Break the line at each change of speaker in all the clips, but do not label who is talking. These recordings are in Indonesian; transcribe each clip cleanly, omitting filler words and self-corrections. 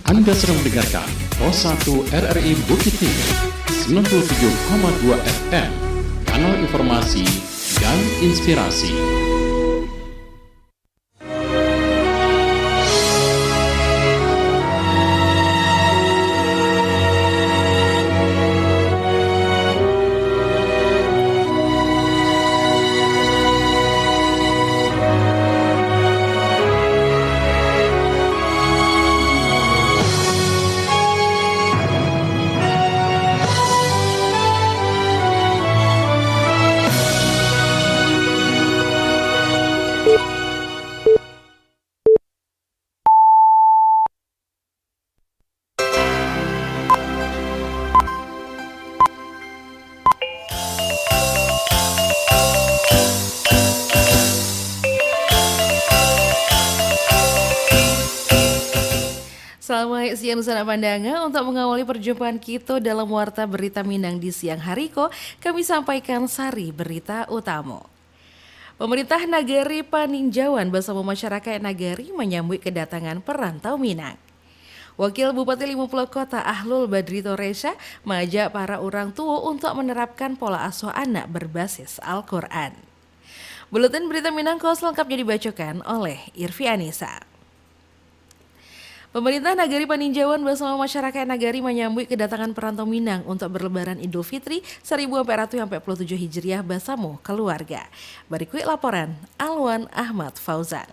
Anda sedang mendengarkan Pro1 RRI Bukit Tinggi 97,2 FM, kanal informasi dan inspirasi.
Selamat siang Nusantara Pandangan. Untuk mengawali perjumpaan kita dalam Warta Berita Minang di siang hari kami sampaikan sari berita utama. Pemerintah Nagari Paninjauan bersama masyarakat Nagari menyambut kedatangan perantau Minang. Wakil Bupati 50 Kota Ahlul Badri Toresha mengajak para orang tua untuk menerapkan pola asuh anak berbasis Al-Quran. Buletin Berita Minang selengkapnya dibacakan oleh Irfi Anissa. Pemerintah Nagari Paninjauan bersama masyarakat Nagari menyambut kedatangan perantau Minang untuk berlebaran Idul Fitri 1447 Hijriah bersama keluarga. Berikut laporan Alwan Ahmad Fauzan.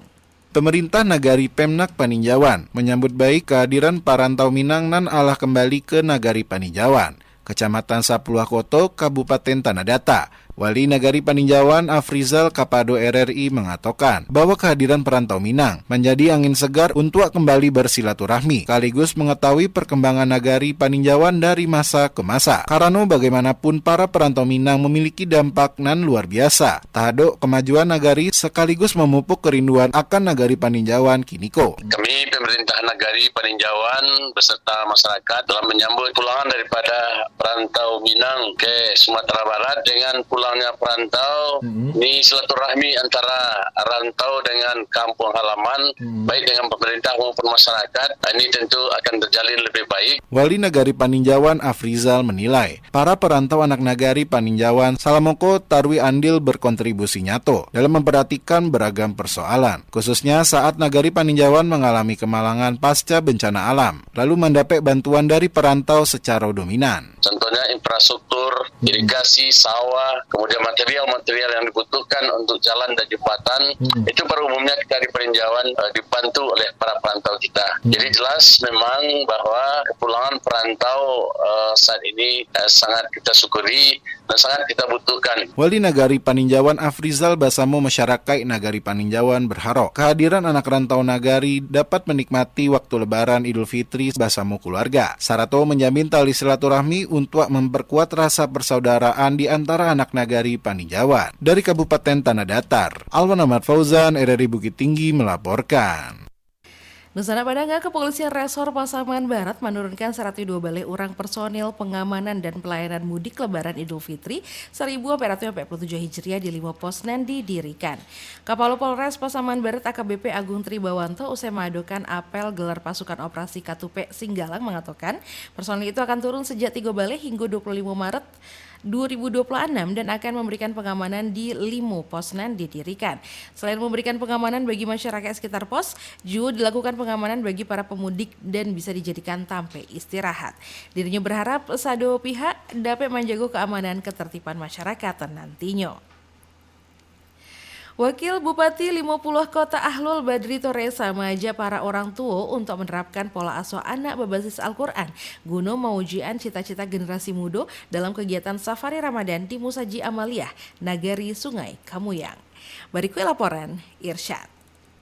Pemerintah Nagari Pemnak Paninjauan menyambut baik kehadiran perantau Minang nan alah kembali ke Nagari Paninjauan, Kecamatan Sapuluh Koto, Kabupaten Tanah Datar. Wali Nagari Paninjauan Afrizal Kapado RRI mengatakan bahwa kehadiran perantau Minang menjadi angin segar untuk kembali bersilaturahmi, sekaligus mengetahui perkembangan Nagari Paninjauan dari masa ke masa. Karena bagaimanapun para perantau Minang memiliki dampak nan luar biasa terhadap kemajuan Nagari sekaligus memupuk kerinduan akan Nagari Paninjauan kiniko.
Kami pemerintah Nagari Paninjauan beserta masyarakat telah menyambut pulangan daripada perantau Minang ke Sumatera Barat dengan pulangnya perantau. Ini silaturahmi antara rantau dengan kampung halaman, baik dengan pemerintah maupun masyarakat. Ini tentu akan terjalin lebih baik.
Wali Nagari Paninjauan Afrizal menilai para perantau anak Nagari Paninjauan salamoko tarwi andil berkontribusi nyato dalam memperhatikan beragam persoalan, khususnya saat Nagari Paninjauan mengalami kemalangan pasca bencana alam, lalu mendapat bantuan dari perantau secara dominan.
Contohnya infrastruktur, irigasi, sawah, kemudian material-material yang dibutuhkan untuk jalan dan jembatan, itu pada umumnya kita di Paninjauan dibantu oleh para perantau kita. Jadi jelas memang bahwa kepulangan perantau saat ini sangat kita syukuri dan sangat kita butuhkan.
Wali Nagari Paninjauan Afrizal bersama masyarakat Nagari Paninjauan berharap kehadiran anak rantau Nagari dapat menikmati waktu lebaran Idul Fitri bersama keluarga. Sarato menjamin tali silaturahmi untuk memperkuat rasa persaudaraan di antara anak Nagari Paninjauan. Dari Kabupaten Tanah Datar, Alwan Ahmad Fauzan, RRI Bukit Tinggi melaporkan.
Nusantara Pandangan, Kepolisian Resor Pasaman Barat menurunkan 102 balai orang personil pengamanan dan pelayanan mudik Lebaran Idul Fitri 1447 Hijriah di 5 pos nan didirikan. Kapalo Polres Pasaman Barat AKBP Agung Tribawanto usai mengadukan apel gelar pasukan operasi Katupe Singgalang mengatakan personil itu akan turun sejak 3 balai hingga 25 Maret 2026 dan akan memberikan pengamanan di 5 pos nan didirikan. Selain memberikan pengamanan bagi masyarakat sekitar pos, juga dilakukan pengamanan bagi para pemudik dan bisa dijadikan tampe istirahat. Dirinya berharap sado pihak dapat menjaga keamanan ketertiban masyarakat nantinya. Wakil Bupati 50 Kota Ahlul Badri Toresha mengajak para orang tua untuk menerapkan pola asuh anak berbasis Al-Quran guna mewujudkan cita-cita generasi muda dalam kegiatan Safari Ramadan di Musaji Amaliyah, Nagari Sungai Kamuyang. Berikut laporan Irsyad.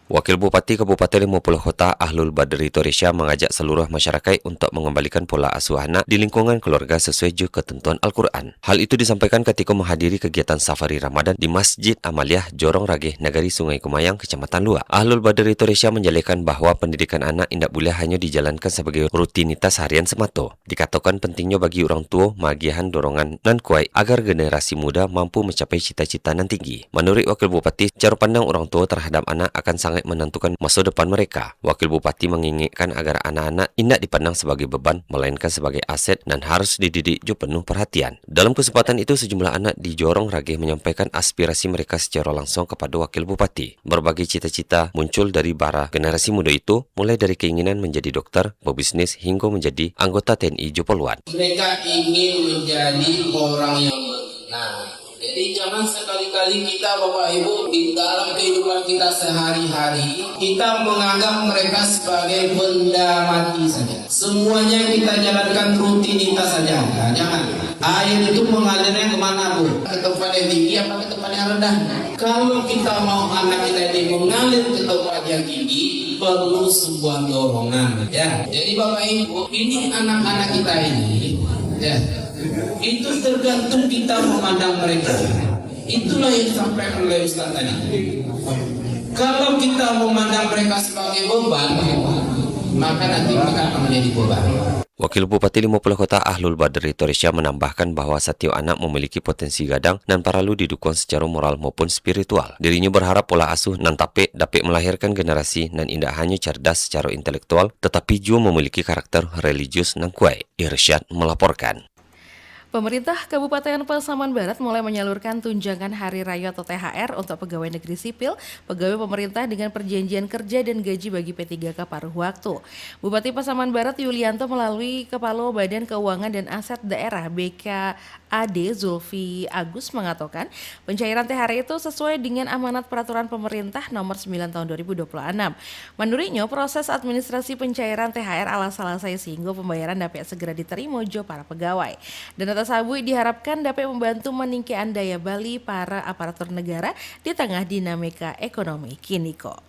Wakil Bupati Kabupaten 50 Kota Ahlul Badri Toresha mengajak seluruh masyarakat untuk mengembalikan pola asuh anak di lingkungan keluarga sesuai ketentuan Al-Quran. Hal itu disampaikan ketika menghadiri kegiatan Safari Ramadan di Masjid Amaliyah Jorong Rageh, Nagari Sungai Kumayang, Kecamatan Lua. Ahlul Badri Toresha menjelaskan bahwa pendidikan anak tidak boleh hanya dijalankan sebagai rutinitas harian semata. Dikatakan pentingnya bagi orang tua magiahan dorongan nan kuat agar generasi muda mampu mencapai cita-cita nan tinggi. Menurut Wakil Bupati, cara pandang orang tua terhadap anak akan sangat sangat menentukan masa depan mereka. Wakil Bupati menginginkan agar anak-anak tidak dipandang sebagai beban, melainkan sebagai aset dan harus dididik jo penuh perhatian. Dalam kesempatan itu, sejumlah anak di Jorong Rageh menyampaikan aspirasi mereka secara langsung kepada Wakil Bupati. Berbagai cita-cita muncul dari bara generasi muda itu, mulai dari keinginan menjadi dokter, pebisnis, hingga menjadi anggota TNI Jopoluan.
Mereka ingin menjadi orang yang benar. Jadi jangan sekali-kali kita Bapak Ibu di dalam kehidupan kita sehari-hari kita menganggap mereka sebagai benda mati saja. Semuanya kita jalankan rutinitas saja. Nah, jangan. Air itu mengalirnya kemana Bu? Ke tempat yang tinggi apa ke tempat yang rendah? Kalau kita mau anak kita ini mengalir ke tempat yang tinggi, perlu sebuah dorongan. Ya. Jadi Bapak Ibu, ini anak-anak kita ini, ya. Itu tergantung kita memandang mereka. Itulah yang disampaikan oleh Ustaz tadi. Kalau kita memandang mereka sebagai beban, maka nanti mereka akan menjadi beban.
Wakil Bupati 50 Kota Ahlul Badri Torisya menambahkan bahwa setiap anak memiliki potensi gadang dan perlu didukung secara moral maupun spiritual. Dirinya berharap pola asuh nan dapat melahirkan generasi nan tidak hanya cerdas secara intelektual, tetapi juga memiliki karakter religius nan kuat. Irsyad melaporkan.
Pemerintah Kabupaten Pasaman Barat mulai menyalurkan tunjangan Hari Raya atau THR untuk pegawai negeri sipil, pegawai pemerintah dengan perjanjian kerja dan gaji bagi P3K paruh waktu. Bupati Pasaman Barat Yulianto melalui Kepala Badan Keuangan dan Aset Daerah BKAD Zulfi Agus mengatakan pencairan THR itu sesuai dengan amanat peraturan pemerintah nomor 9 tahun 2026. Menurutnya proses administrasi pencairan THR ala selesai sehingga pembayaran dapat segera diterima jo para pegawai. Dan atas Sabui diharapkan dapat membantu meningkatkan daya beli para aparatur negara di tengah dinamika ekonomi kini kok.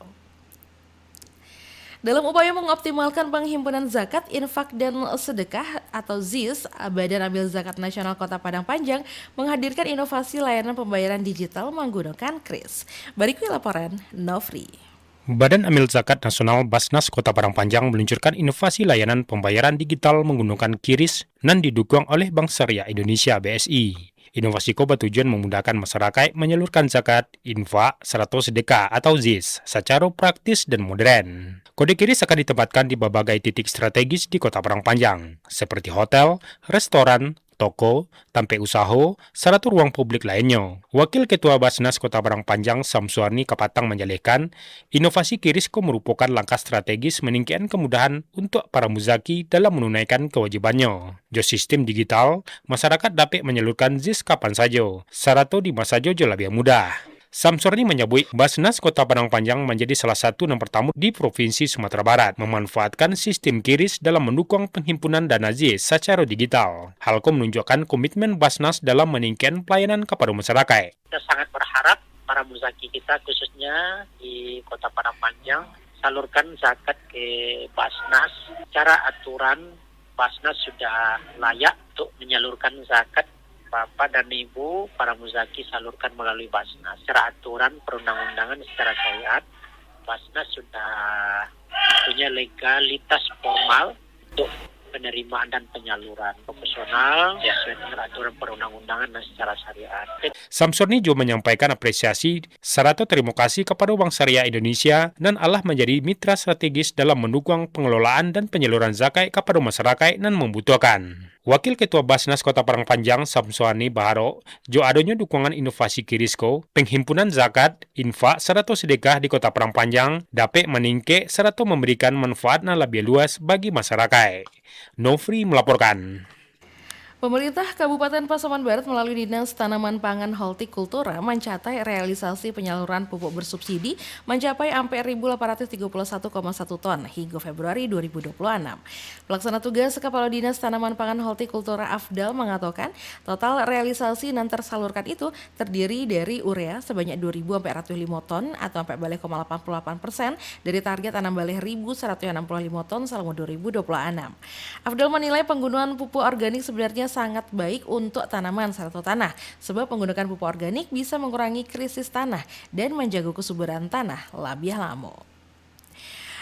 Dalam upaya mengoptimalkan penghimpunan zakat, infak, dan sedekah atau ZIS, Badan Amil Zakat Nasional Kota Padang Panjang menghadirkan inovasi layanan pembayaran digital menggunakan KRIS. Berikut laporan Nofri.
Badan Amil Zakat Nasional Basnas Kota Padang Panjang meluncurkan inovasi layanan pembayaran digital menggunakan QRIS dan didukung oleh Bank Syariah Indonesia BSI. Inovasi ko bertujuan memudahkan masyarakat menyalurkan zakat, infak, serta sedekah atau ZIS secara praktis dan modern. Kode QRIS akan ditempatkan di berbagai titik strategis di Kota Padang Panjang, seperti hotel, restoran, toko, tempat usaha, serta ruang publik lainnya. Wakil Ketua Basnas Kota Padang Panjang Samsuarni Kapatang menjelaskan, inovasi QRIS merupakan langkah strategis meningkatkan kemudahan untuk para muzaki dalam menunaikan kewajibannya. Jo sistem digital, masyarakat dapat menyalurkan ZIS kapan saja, serta di masa jo lebih mudah. Samsuarni menyebut Basnas Kota Padang Panjang menjadi salah satu yang pertama di Provinsi Sumatera Barat memanfaatkan sistem QRIS dalam mendukung penghimpunan dana ZIS secara digital. Hal itu menunjukkan komitmen Basnas dalam meningkatkan pelayanan kepada masyarakat.
Kita sangat berharap para muzaki kita khususnya di Kota Padang Panjang salurkan zakat ke Basnas. Secara aturan Basnas sudah layak untuk menyalurkan zakat. Bapak dan Ibu, para muzaki salurkan melalui Basnas. Secara aturan perundang-undangan secara syariat, Basnas sudah punya legalitas formal untuk penerimaan dan penyaluran profesional sesuai dengan aturan perundang-undangan dan secara syariat.
Samsuarni juga menyampaikan apresiasi serta terima kasih kepada Bank Syariah Indonesia dan Allah menjadi mitra strategis dalam mendukung pengelolaan dan penyaluran zakat kepada masyarakat yang membutuhkan. Wakil Ketua Basnas Kota Padang Panjang Samsuarni Baharo, jo adanya dukungan inovasi QRIS penghimpunan zakat, infak, serta sedekah di Kota Padang Panjang dapat meningkat serta memberikan manfaat yang lebih luas bagi masyarakat. Nofri melaporkan.
Pemerintah Kabupaten Pasaman Barat melalui Dinas Tanaman Pangan Hortikultura mencapai realisasi penyaluran pupuk bersubsidi mencapai sampai 1.831,1 ton hingga Februari 2026. Pelaksana tugas Kepala Dinas Tanaman Pangan Hortikultura Afdal mengatakan total realisasi yang tersalurkan itu terdiri dari urea sebanyak 2.405 ton atau 14,88% dari target tanam baleh 1.165 ton selama 2026. Afdal menilai penggunaan pupuk organik sebenarnya sangat baik untuk tanaman serta tanah, sebab menggunakan pupuk organik bisa mengurangi krisis tanah dan menjaga kesuburan tanah lebih lama.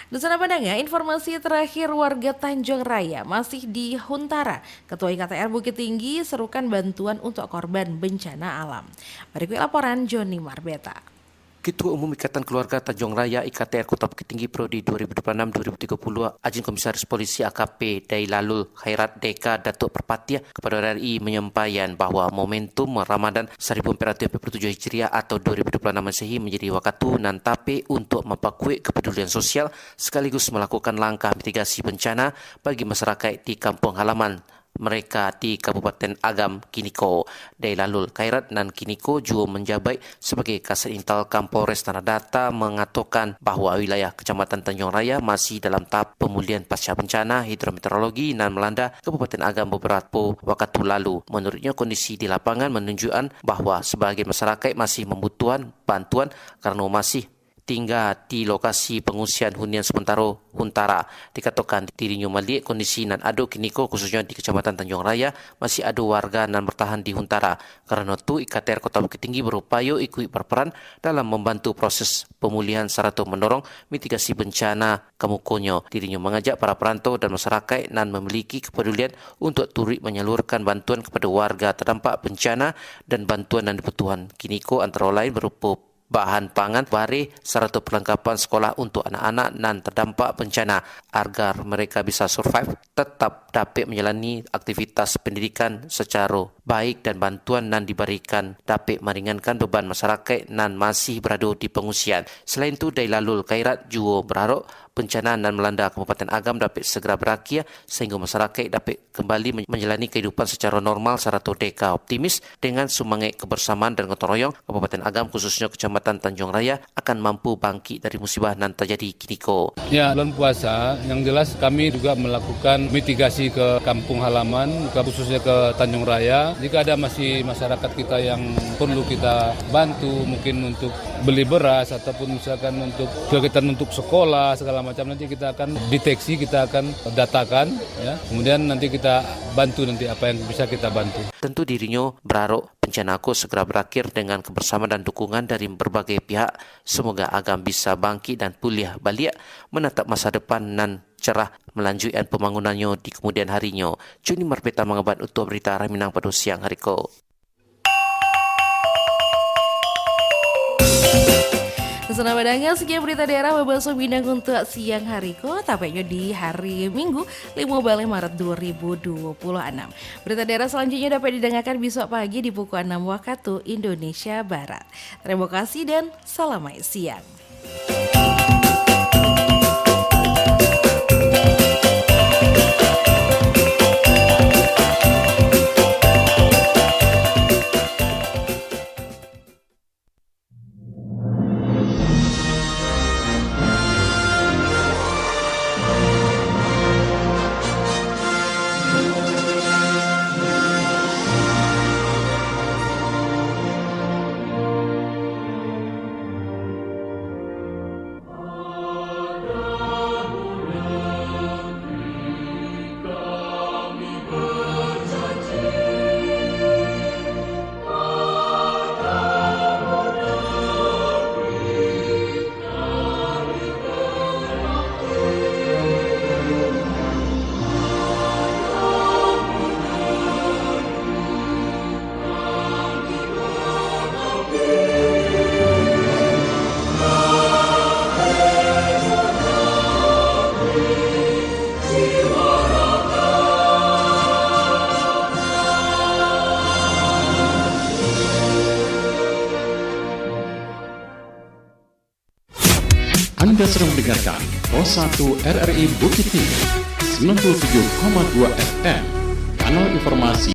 Dusana Padangnya, informasi terakhir warga Tanjung Raya masih di Huntara. Ketua IKTR Bukit Tinggi serukan bantuan untuk korban bencana alam. Berikut laporan Joni Marbeta.
Ketua Umum Ikatan Keluarga Tanjung Raya IKTR Kota Bukit Tinggi Prodi 2026-2030 Ajin Komisaris Polisi AKP Dailalul Khairat Deka Datuk Perpatia kepada RRI menyampaikan bahawa momentum Ramadan 1447 Hijriah atau 2026 Masehi menjadi waktu nan tape untuk memperkuat kepedulian sosial sekaligus melakukan langkah mitigasi bencana bagi masyarakat di kampung halaman mereka di Kabupaten Agam Kiniko. Dailalul Khairat dan Kiniko juga menjabat sebagai Kasat Intel Kapolres Tanah Datar mengatakan bahawa wilayah Kecamatan Tanjung Raya masih dalam tahap pemulihan pasca bencana hidrometeorologi dan melanda Kabupaten Agam beberapa waktu lalu. Menurutnya kondisi di lapangan menunjukkan bahawa sebahagian masyarakat masih membutuhkan bantuan kerana masih tinggal di lokasi pengungsian hunian sementara Huntara. Dikatakan dirinya melihat kondisi nan ada Kiniko khususnya di Kecamatan Tanjung Raya masih ada warga nan bertahan di Huntara. Kerana itu IKTR Kota Bukit Tinggi berupaya ikut berperan dalam membantu proses pemulihan serta mendorong mitigasi bencana kemukunyo. Dirinya mengajak para perantau dan masyarakat nan memiliki kepedulian untuk turut menyalurkan bantuan kepada warga terdampak bencana dan bantuan dan dibutuhkan Kiniko antara lain berupa bahan pangan, bareh serta perlengkapan sekolah untuk anak-anak dan terdampak bencana agar mereka bisa survive, tetap dapat menjalani aktivitas pendidikan secara baik dan bantuan yang diberikan dapat meringankan beban masyarakat yang masih berada di pengungsian. Selain itu, Dailalul Khairat juga berharap bencana yang melanda Kabupaten Agam dapat segera berakhir sehingga masyarakat dapat kembali menjalani kehidupan secara normal serta deka optimis dengan semangat kebersamaan dan gotong royong Kabupaten Agam khususnya Kecamatan Tanjung Raya akan mampu bangkit dari musibah yang terjadi Kiniko.
Ya, bulan puasa yang jelas kami juga melakukan mitigasi ke kampung halaman khususnya ke Tanjung Raya. Jika ada masih masyarakat kita yang perlu kita bantu mungkin untuk beli beras ataupun misalkan untuk kegiatan untuk sekolah segala macam, nanti kita akan deteksi, kita akan datakan ya. Kemudian nanti kita bantu nanti apa yang bisa kita bantu.
Tentu dirinya berharap bencana aku segera berakhir dengan kebersamaan dan dukungan dari berbagai pihak. Semoga Agam bisa bangkit dan pulih balik menatap masa depan dan cerah melanjutkan pembangunannya di kemudian harinya. Juni Marpeta mengabat untuk berita Raminang pada siang hari ko.
Senang badangnya sekian berita daerah Babasuh Bindang untuk siang hari ko, tapaknya di hari Minggu 5 Maret 2026. Berita daerah selanjutnya dapat didengarkan besok pagi di pukul 6 waktu Indonesia Barat. Terima kasih dan salam siang.
Anda sedang mendengarkan Pos 1 RRI Bukit Tinggi 97,2 FM, kanal informasi